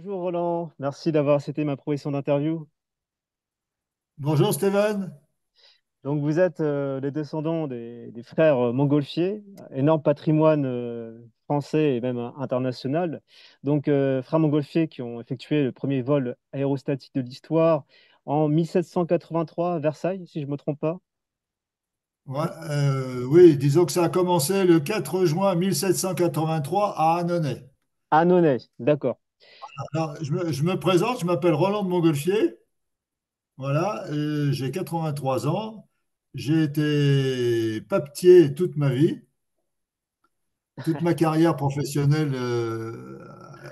Bonjour Roland, merci d'avoir accepté ma proposition d'interview. Bonjour Stéphane. Donc vous êtes les descendants des frères Montgolfier, énorme patrimoine français et même international. Donc frères Montgolfier qui ont effectué le premier vol aérostatique de l'histoire en 1783 à Versailles, si je ne me trompe pas. Ouais, oui, disons que ça a commencé le 4 juin 1783 à Annonay. Annonay, d'accord. Alors, je me présente, je m'appelle Roland de Montgolfier. Voilà, j'ai 83 ans. J'ai été papetier toute ma vie. Toute ma carrière professionnelle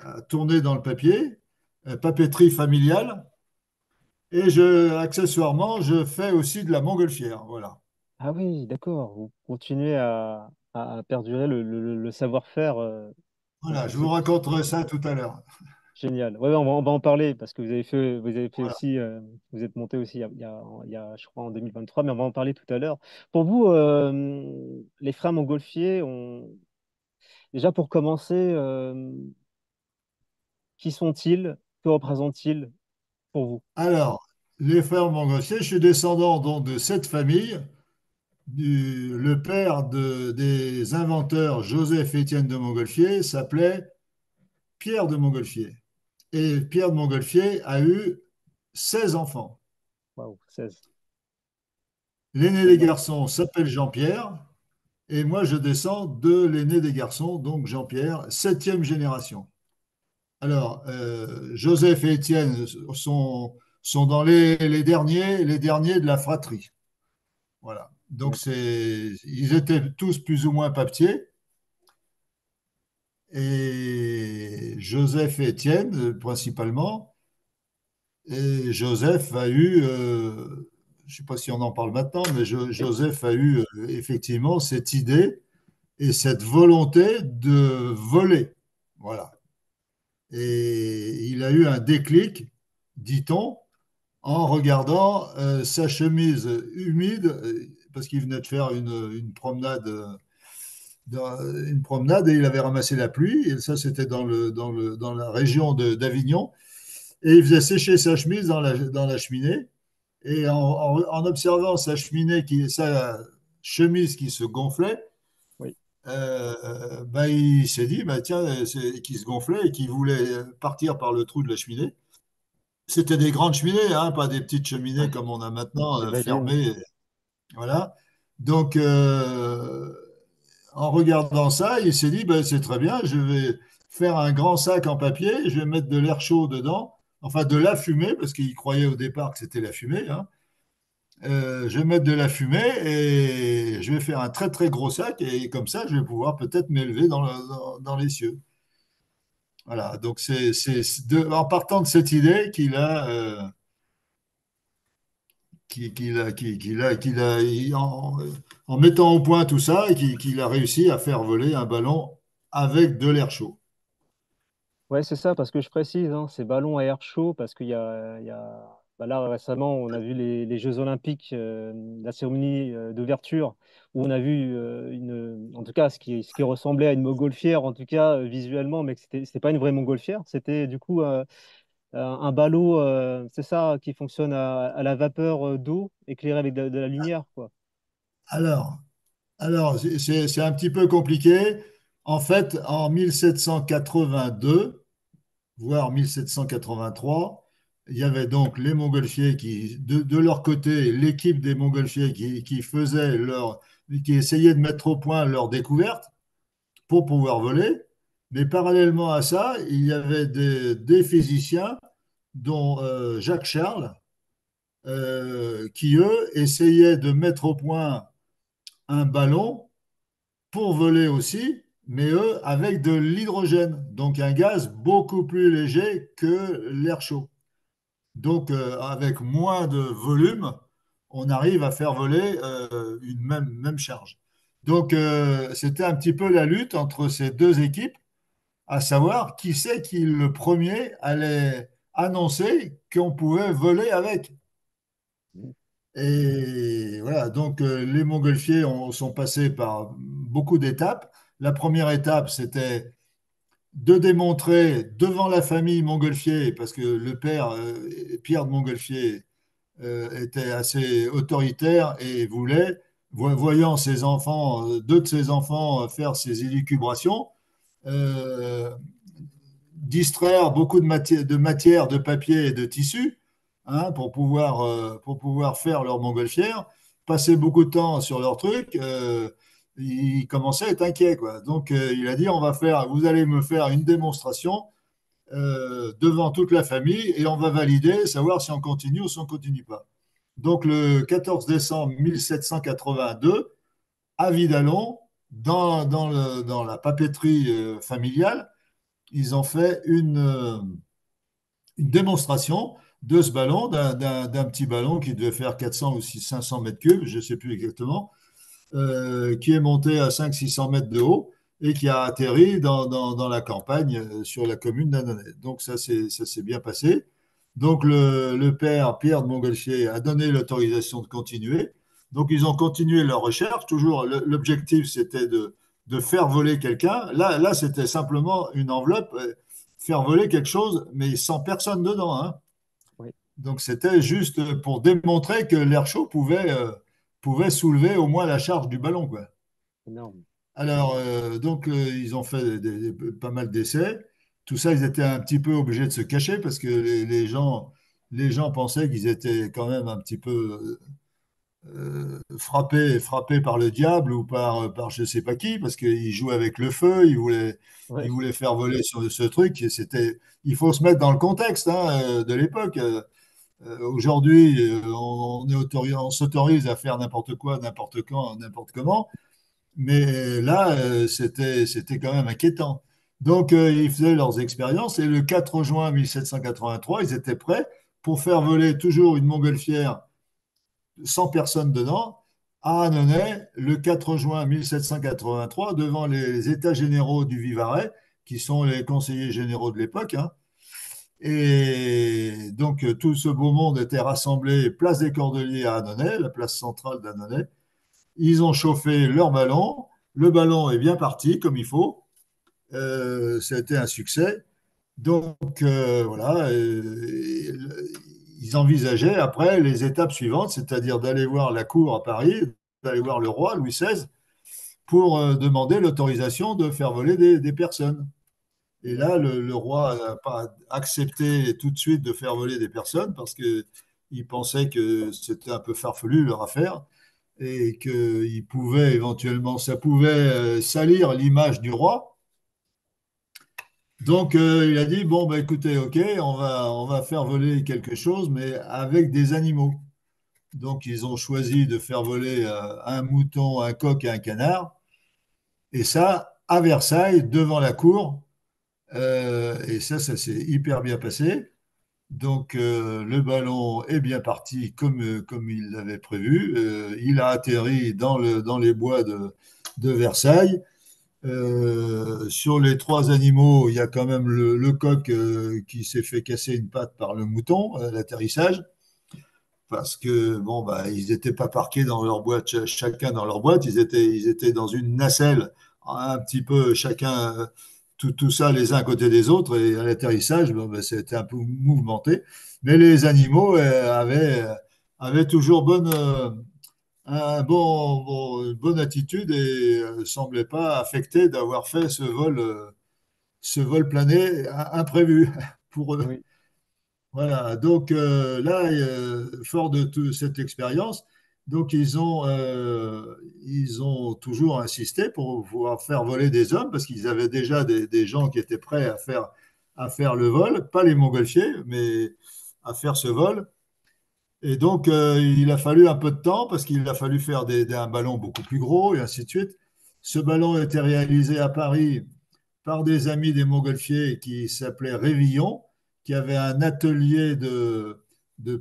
a tourné dans le papier, papeterie familiale. Et accessoirement, je fais aussi de la montgolfière. Voilà. Ah oui, d'accord. Vous continuez à perdurer le savoir-faire Voilà, sur je ce. vous raconterai ça tout à l'heure. Génial. Ouais, ouais, on va en parler parce que vous avez fait Voilà. aussi, vous êtes monté aussi je crois, en 2023, mais on va en parler tout à l'heure. Pour vous, les frères Montgolfier, déjà pour commencer, qui sont-ils? Que représentent-ils pour vous? Alors, les frères Montgolfier, je suis descendant donc de cette famille. Le père des inventeurs Joseph-Étienne de Montgolfier s'appelait Pierre de Montgolfier. Et Pierre de Montgolfier a eu 16 enfants. Waouh, 16. L'aîné C'est des énorme. garçons s'appelle Jean-Pierre. Et moi, je descends de l'aîné des garçons, donc Jean-Pierre, septième génération. Alors, Joseph et Étienne sont dans les derniers de la fratrie. Voilà. Donc, D'accord. ils étaient tous plus ou moins papetiers. Et Joseph et Étienne, principalement. Et Joseph a eu, je ne sais pas si on en parle maintenant, mais Oui. Joseph a eu effectivement cette idée et cette volonté de voler. Voilà. Et il a eu un déclic, dit-on, en regardant sa chemise humide, parce qu'il venait de faire une promenade, une promenade et il avait ramassé la pluie. Et ça, c'était dans la région d'Avignon. Et il faisait sécher sa chemise dans la cheminée. Et en observant sa chemise qui se gonflait, Oui. bah, il s'est dit, bah, tiens, qui se gonflait et qui voulait partir par le trou de la cheminée. C'était des grandes cheminées, hein, pas des petites cheminées Ouais, comme on a maintenant, j'imagine. fermées. Voilà. Donc, en regardant ça, il s'est dit, ben, c'est très bien, je vais faire un grand sac en papier, je vais mettre de l'air chaud dedans, enfin de la fumée, parce qu'il croyait au départ que c'était la fumée, hein. Je vais mettre de la fumée et je vais faire un très très gros sac, et comme ça, je vais pouvoir peut-être m'élever dans les cieux. Voilà, donc en partant de cette idée en mettant au point tout ça, et qu'il a réussi à faire voler un ballon avec de l'air chaud. Ouais, c'est ça, parce que je précise, hein, c'est ballon à air chaud, parce bah là récemment, on a vu les Jeux Olympiques, la cérémonie d'ouverture, où on a vu en tout cas, ce qui ressemblait à une montgolfière, en tout cas visuellement, mais que c'était pas une vraie montgolfière, c'était du coup un ballot, c'est ça, qui fonctionne à la vapeur d'eau, éclairé avec de la lumière, quoi. Alors, alors c'est un petit peu compliqué. En fait, en 1782, voire 1783, il y avait donc les Montgolfiers de leur côté, l'équipe des Montgolfiers qui essayait de mettre au point leur découverte pour pouvoir voler. Mais parallèlement à ça, il y avait des physiciens, dont Jacques Charles, qui, eux, essayaient de mettre au point un ballon pour voler aussi, mais eux, avec de l'hydrogène, donc un gaz beaucoup plus léger que l'air chaud. Donc, avec moins de volume, on arrive à faire voler une même charge. Donc, c'était un petit peu la lutte entre ces deux équipes, à savoir qui c'est qui le premier allait annoncer qu'on pouvait voler avec. Et voilà, donc les montgolfiers sont passés par beaucoup d'étapes. La première étape, c'était de démontrer devant la famille Montgolfier, parce que le père, Pierre de Montgolfier, était assez autoritaire et voulait, voyant ses enfants, deux de ses enfants faire ces élucubrations, euh, distraire beaucoup de matière, de papier et de tissu, hein, pour pouvoir faire leur montgolfière, passer beaucoup de temps sur leur truc, il commençait à être inquiet, quoi. Donc il a dit, vous allez me faire une démonstration devant toute la famille et on va valider, savoir si on continue ou si on ne continue pas. Donc le 14 décembre 1782, à Vidalon, dans la papeterie familiale, ils ont fait une démonstration de ce ballon, d'un petit ballon qui devait faire 400 ou 500 mètres cubes, je ne sais plus exactement, qui est monté à 500-600 mètres de haut et qui a atterri dans la campagne sur la commune d'Annonay. Donc ça s'est bien passé. Donc le père Pierre de Montgolfier a donné l'autorisation de continuer. Donc ils ont continué leur recherche. Toujours l'objectif c'était de faire voler quelqu'un. Là c'était simplement une enveloppe, faire voler quelque chose, mais sans personne dedans, hein. Oui, Donc c'était juste pour démontrer que l'air chaud pouvait soulever au moins la charge du ballon, quoi. énorme. Alors, donc, ils ont fait pas mal d'essais. Tout ça, ils étaient un petit peu obligés de se cacher parce que les gens pensaient qu'ils étaient quand même un petit peu frappés par le diable ou par je ne sais pas qui, parce qu'ils jouaient avec le feu, ils Ouais, voulaient faire voler sur ce truc. Et il faut se mettre dans le contexte, hein, de l'époque. Aujourd'hui, on s'autorise à faire n'importe quoi, n'importe quand, n'importe comment. Mais là, c'était quand même inquiétant. Donc, ils faisaient leurs expériences et le 4 juin 1783, ils étaient prêts pour faire voler toujours une montgolfière sans personne dedans à Annonay le 4 juin 1783 devant les États généraux du Vivarais, qui sont les conseillers généraux de l'époque, hein. Et donc, tout ce beau monde était rassemblé place des Cordeliers à Annonay, la place centrale d'Annonay. Ils ont chauffé leur ballon. Le ballon est bien parti comme il faut. Ça a été un succès. Donc voilà, ils envisageaient après les étapes suivantes, c'est-à-dire d'aller voir la cour à Paris, d'aller voir le roi Louis XVI pour demander l'autorisation de faire voler des personnes. Et là, d'accord. le roi n'a pas accepté tout de suite de faire voler des personnes parce qu'il pensait que c'était un peu farfelu leur affaire et que ça pouvait salir l'image du roi. Donc il a dit, bon, bah, écoutez, ok, on va faire voler quelque chose, mais avec des animaux. Donc ils ont choisi de faire voler un mouton, un coq et un canard, et ça à Versailles, devant la cour. Et ça s'est hyper bien passé. Donc le ballon est bien parti comme il l'avait prévu. Il a atterri dans les bois de Versailles. Sur les trois animaux, il y a quand même le coq qui s'est fait casser une patte par le mouton à l'atterrissage, parce que bon, bah, ils n'étaient pas parqués dans leur boîte, chacun dans leur boîte, ils étaient dans une nacelle, un petit peu chacun, tout ça les uns à côté des autres, et à l'atterrissage, bon, bah, c'était un peu mouvementé. Mais les animaux avaient toujours une bonne attitude et ne semblaient pas affectés d'avoir fait ce vol plané imprévu pour eux. Oui, Voilà, donc là, fort de toute cette expérience, donc ils ont toujours insisté pour pouvoir faire voler des hommes parce qu'ils avaient déjà des gens qui étaient prêts à faire le vol, pas les montgolfiers, mais à faire ce vol. Et donc, il a fallu un peu de temps parce qu'il a fallu faire un ballon beaucoup plus gros et ainsi de suite. Ce ballon a été réalisé à Paris par des amis des montgolfiers qui s'appelaient Révillon, qui avaient un atelier de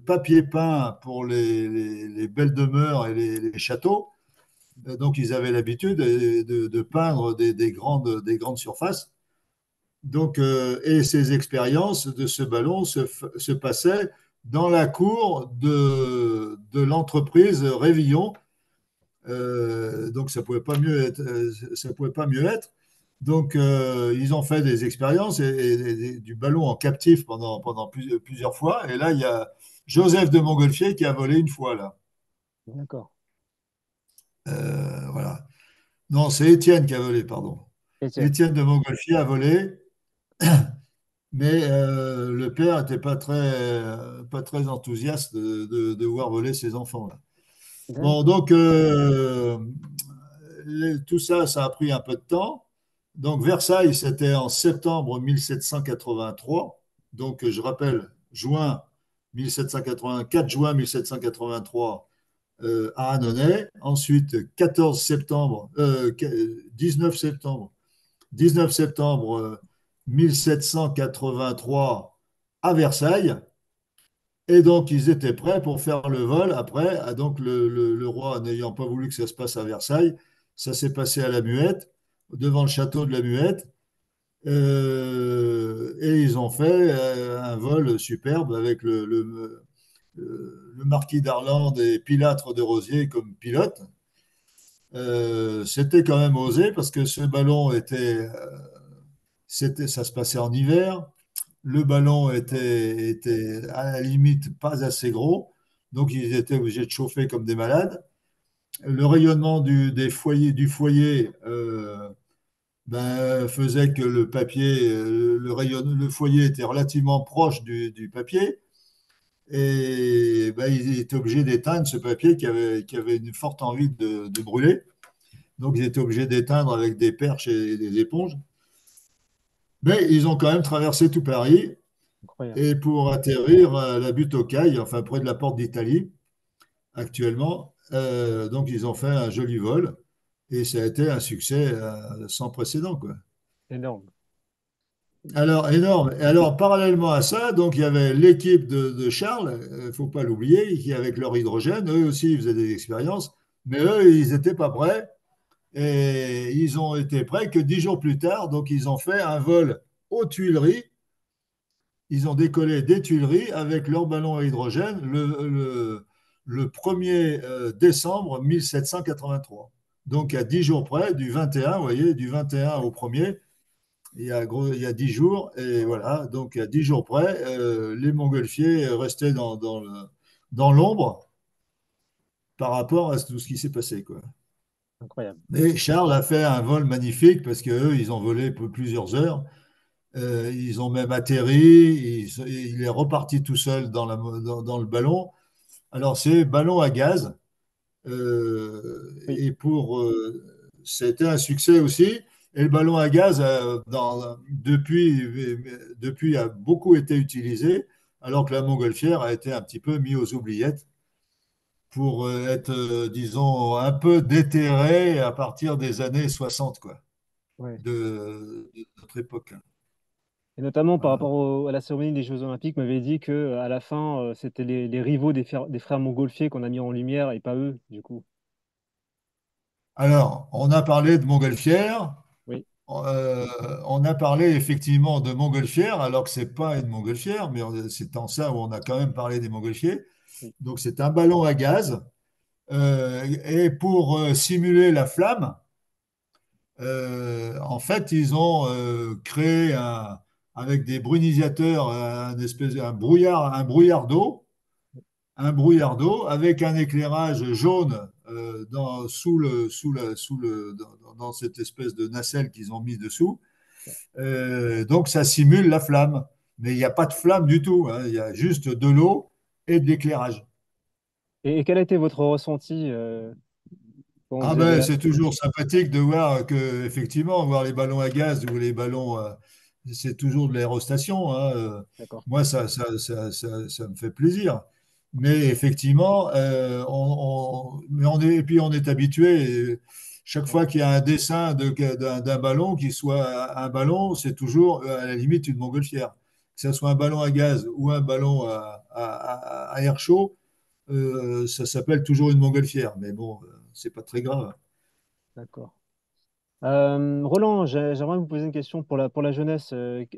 papier peint pour les belles demeures et les châteaux. Donc, ils avaient l'habitude de peindre des grandes surfaces. Donc, et ces expériences de ce ballon se passaient dans la cour de l'entreprise Révillon. Donc, ça pouvait pas mieux être. Ça pouvait pas mieux être. Donc, ils ont fait des expériences et du ballon en captif pendant plusieurs fois. Et là, il y a Joseph de Montgolfier qui a volé une fois, là. D'accord. Voilà. Non, c'est Étienne qui a volé, pardon. Étienne. Étienne de Montgolfier a volé, mais le père n'était pas très enthousiaste de voir voler ses enfants, là. Bon, D'accord. donc, tout ça, ça a pris un peu de temps. Donc, Versailles, c'était en septembre 1783. Donc, je rappelle, juin 1784, juin 1783 à Annonay. Ensuite, 14 septembre, 19 septembre, 19 septembre 1783 à Versailles. Et donc, ils étaient prêts pour faire le vol. Après, donc le roi n'ayant pas voulu que ça se passe à Versailles, ça s'est passé à la Muette, devant le château de la Muette. Et ils ont fait un vol superbe avec le marquis d'Arlande et Pilâtre de Rosiers comme pilote. C'était quand même osé parce que ce ballon ça se passait en hiver. Le ballon était à la limite pas assez gros, donc ils étaient obligés de chauffer comme des malades. Le rayonnement du foyer ben, faisait que le papier, le foyer était relativement proche du papier, et ben, ils étaient obligés d'éteindre ce papier qui avait une forte envie de brûler. Donc ils étaient obligés d'éteindre avec des perches et des éponges. Mais ils ont quand même traversé tout Paris Incroyable. et pour atterrir à la butte aux Cailles, enfin près de la porte d'Italie actuellement. Donc ils ont fait un joli vol et ça a été un succès sans précédent, quoi. Énorme. Alors énorme. Et alors parallèlement à ça, donc il y avait l'équipe de Charles, il ne faut pas l'oublier, qui avec leur hydrogène, eux aussi ils faisaient des expériences, mais eux ils n'étaient pas prêts et ils ont été prêts que 10 jours plus tard. Donc ils ont fait un vol aux Tuileries. Ils ont décollé des Tuileries avec leur ballon à hydrogène le 1er décembre 1783. Donc à 10 jours près, du 21, vous voyez, du 21 Oui. au 1er, il y a 10 jours. Et voilà, donc à 10 jours près, les Montgolfiers restaient dans l'ombre par rapport à tout ce qui s'est passé, quoi. Incroyable. Et Charles a fait un vol magnifique parce qu'eux, ils ont volé plusieurs heures. Ils ont même atterri, il est reparti tout seul dans le ballon. Alors, c'est ballon à gaz. Oui. Et c'était un succès aussi. Et le ballon à gaz, depuis, a beaucoup été utilisé, alors que la montgolfière a été un petit peu mis aux oubliettes pour être, disons, un peu déterré à partir des années 60, quoi, Ouais. de notre époque. Et notamment par Voilà. rapport à la cérémonie des Jeux Olympiques, m'avait dit que à la fin, c'était les rivaux des frères Montgolfier qu'on a mis en lumière et pas eux, du coup. Alors, on a parlé de montgolfière, Oui, euh, on a parlé effectivement de montgolfière, alors que c'est pas une montgolfière, mais c'est en ça où on a quand même parlé des montgolfiers. oui, Donc, c'est un ballon à gaz. Et pour simuler la flamme, en fait, ils ont créé avec des brunisateurs un brouillard d'eau avec un éclairage jaune dans cette espèce de nacelle qu'ils ont mis dessous. Donc ça simule la flamme, mais il n'y a pas de flamme du tout, hein. Il y a juste de l'eau et de l'éclairage. et quel a été votre ressenti quand Ah vous avez... ben, c'est toujours sympathique de voir que, effectivement, voir les ballons à gaz ou les ballons, c'est toujours de l'aérostation, hein. D'accord. Moi, ça me fait plaisir. Mais effectivement, et puis on est habitué. Et chaque Ouais, fois qu'il y a un dessin d'un ballon, qui soit un ballon, c'est toujours à la limite une montgolfière. Que ce soit un ballon à gaz ou un ballon à air chaud, ça s'appelle toujours une montgolfière. Mais bon, c'est pas très grave. d'accord. Roland, j'aimerais vous poser une question pour la jeunesse.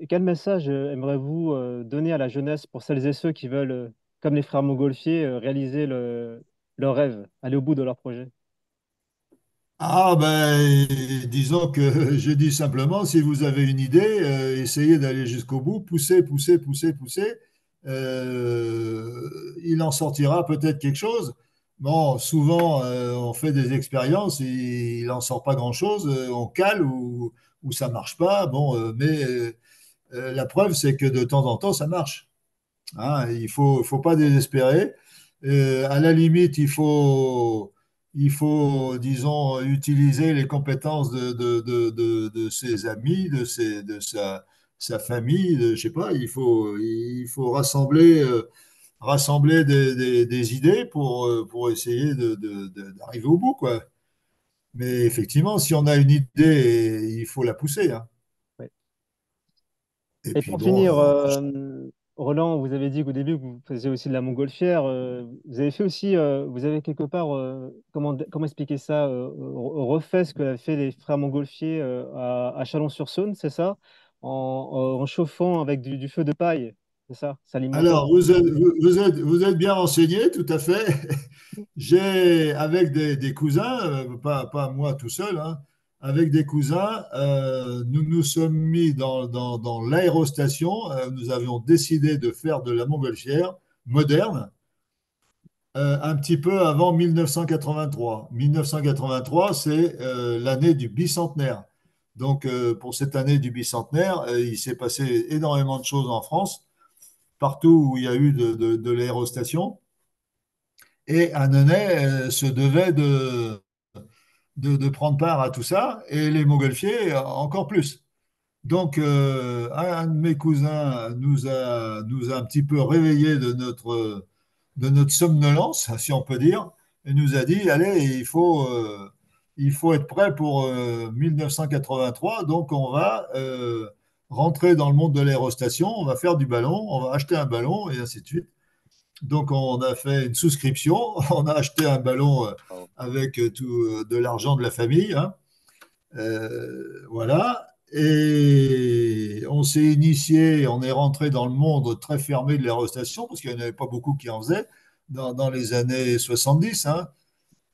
Quel message aimeriez-vous donner à la jeunesse pour celles et ceux qui veulent, comme les frères Montgolfier, réaliser leur rêve, aller au bout de leur projet? Ah ben, disons que je dis simplement, si vous avez une idée, essayez d'aller jusqu'au bout, poussez, poussez, poussez, poussez. Il en sortira peut-être quelque chose. Bon, souvent, on fait des expériences, et il n'en sort pas grand-chose, on cale ou ça marche pas. Bon, mais la preuve, c'est que de temps en temps, ça marche. Hein, il faut pas désespérer. À la limite, il faut, disons, utiliser les compétences de ses amis, sa famille, je sais pas. Il faut rassembler des idées pour essayer d'arriver au bout, quoi. Mais effectivement, si on a une idée, il faut la pousser, hein. Ouais. Et Et puis pour bon, finir, Roland, vous avez dit qu'au début, vous faisiez aussi de la montgolfière. Vous avez fait aussi, vous avez quelque part, comment expliquer ça, refait ce que avaient fait les frères Montgolfier à Chalon-sur-Saône, c'est ça? En chauffant avec du feu de paille, c'est ça? S'alimenter. alors, vous êtes bien renseigné, tout à fait. J'ai, avec des cousins, pas moi tout seul, hein, avec des cousins, nous nous sommes mis dans l'aérostation. Nous avions décidé de faire de la montgolfière moderne un petit peu avant 1983. 1983, c'est l'année du bicentenaire. Donc, pour cette année du bicentenaire, il s'est passé énormément de choses en France, partout où il y a eu de l'aérostation. Et Annonay se devait de prendre part à tout ça, et les montgolfiers encore plus. Donc, un de mes cousins nous a un petit peu réveillés de notre somnolence, si on peut dire, et nous a dit, allez, il faut être prêt pour 1983, donc on va rentrer dans le monde de l'aérostation, on va faire du ballon, on va acheter un ballon, et ainsi de suite. Donc, on a fait une souscription, on a acheté un ballon Wow. avec de l'argent de la famille, hein. Voilà. Et on s'est initié, on est rentré dans le monde très fermé de l'aérostation, parce qu'il n'y en avait pas beaucoup qui en faisaient dans les années 70, hein.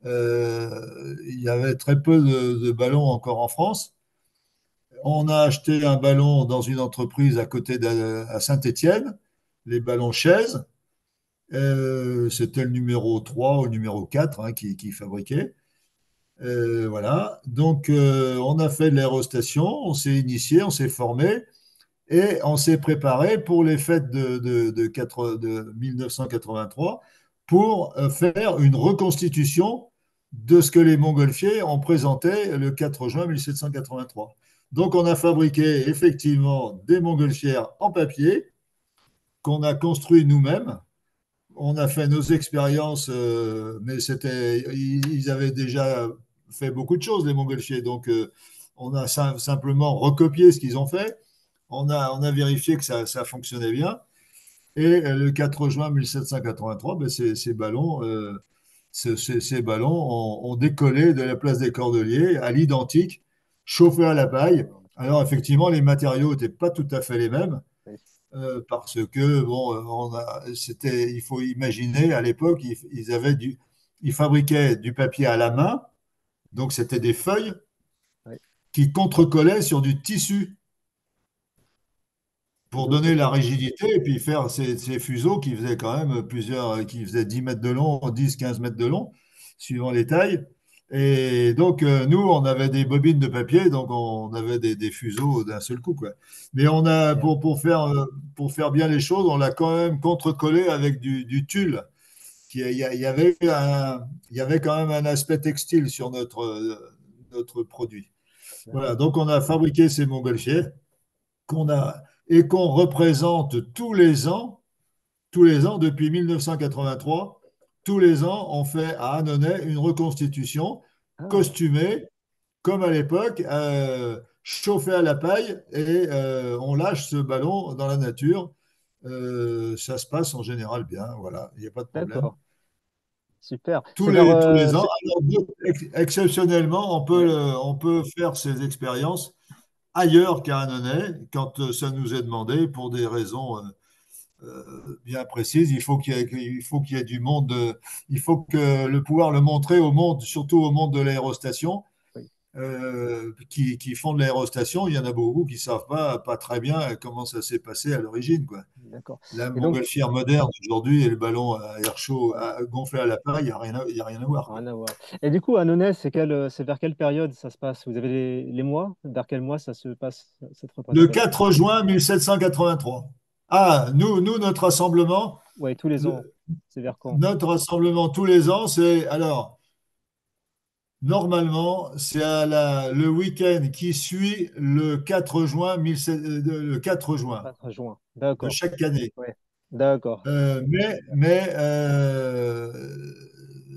Il y avait très peu de ballons encore en France. On a acheté un ballon dans une entreprise à côté à Saint-Étienne, les ballons chaises. C'était le numéro 3 ou le numéro 4, hein, qui fabriquait. Voilà. Donc, on a fait de l'aérostation, on s'est initié, on s'est formé et on s'est préparé pour les fêtes de 1983 pour faire une reconstitution de ce que les Montgolfiers ont présenté le 4 juin 1783. Donc, on a fabriqué effectivement des montgolfières en papier qu'on a construit nous-mêmes. On a fait nos expériences, mais ils avaient déjà fait beaucoup de choses, les Montgolfiers. Donc, on a simplement recopié ce qu'ils ont fait. On a vérifié que ça fonctionnait bien. Et le 4 juin 1783, ben, ces ballons ont décollé de la place des Cordeliers à l'identique, chauffés à la paille. Alors, effectivement, les matériaux n'étaient pas tout à fait les mêmes parce que bon, il faut imaginer à l'époque, ils fabriquaient du papier à la main, donc c'était des feuilles Ouais. qui contrecollaient sur du tissu pour Donc, donner ok. la rigidité et puis faire ces fuseaux qui faisaient quand même qui faisaient 10 mètres de long, 10, 15 mètres de long, suivant les tailles. Et donc, nous, on avait des bobines de papier, donc on avait des fuseaux d'un seul coup, quoi. Mais Incroyable. pour faire bien les choses, on l'a quand même contrecollé avec du tulle. Il y avait quand même un aspect textile sur notre produit. Voilà, D'accord. donc on a fabriqué ces montgolfières et qu'on représente tous les ans depuis 1983. Tous les ans, on fait à Annonay une reconstitution Ah, costumée, comme à l'époque, chauffée à la paille, et on lâche ce ballon dans la nature. Ça se passe en général bien, voilà, il n'y a pas de problème. d'accord. Super. Tous C'est vers. les, tous les ans. Alors, exceptionnellement, Ouais. on peut faire ces expériences ailleurs qu'à Annonay, quand ça nous est demandé pour des raisons bien précises. Il faut qu'il y ait du monde, il faut pouvoir le montrer au monde, surtout au monde de l'aérostation, qui font de l'aérostation, il y en a beaucoup qui ne savent pas très bien comment ça s'est passé à l'origine, quoi. D'accord. La Et donc, montgolfière moderne aujourd'hui et le ballon à air chaud ouais, gonflé à la paille, il y a rien à voir, quoi. rien à voir. Et du coup, à Nonès, c'est vers quelle période ça se passe? Vous avez les mois? Vers quel mois ça se passe, cette Le représentation? 4 juin 1783. Ah, notre rassemblement, Ouais, tous les ans. le- C'est vers quand? notre rassemblement tous les ans, c'est alors normalement c'est le week-end qui suit le 4 juin 1700 le 4 juin 4 juin. de D'accord. chaque année. Ouais. D'accord.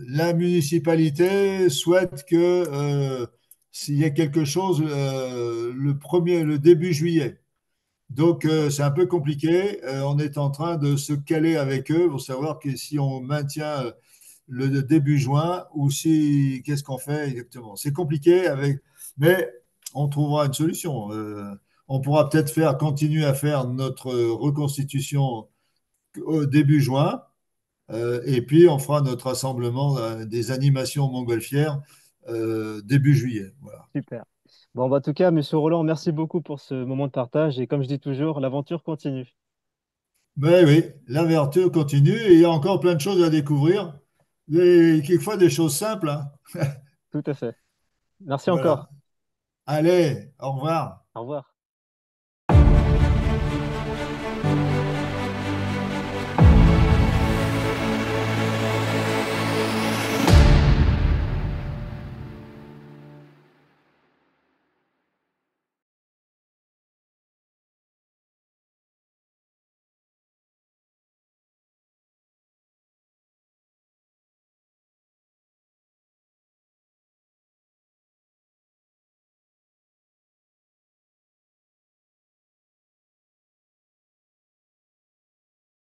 La municipalité souhaite que s'il y ait quelque chose le début juillet. Donc, D'accord. c'est un peu compliqué. On est en train de se caler avec eux pour savoir que si on maintient le début juin ou si, qu'est-ce qu'on fait exactement. C'est compliqué mais on trouvera une solution. On pourra peut-être continuer à faire notre reconstitution au début juin, et puis on fera notre rassemblement des animations montgolfières début juillet. Voilà. Super. Bon, bah, en tout cas, Monsieur Roland, merci beaucoup pour ce moment de partage. Et comme je dis toujours, l'aventure continue. Mais oui, l'aventure continue et il y a encore plein de choses à découvrir. Quelquefois des choses simples, hein. Tout à fait. Merci Voilà. encore. Allez, au revoir. Au revoir.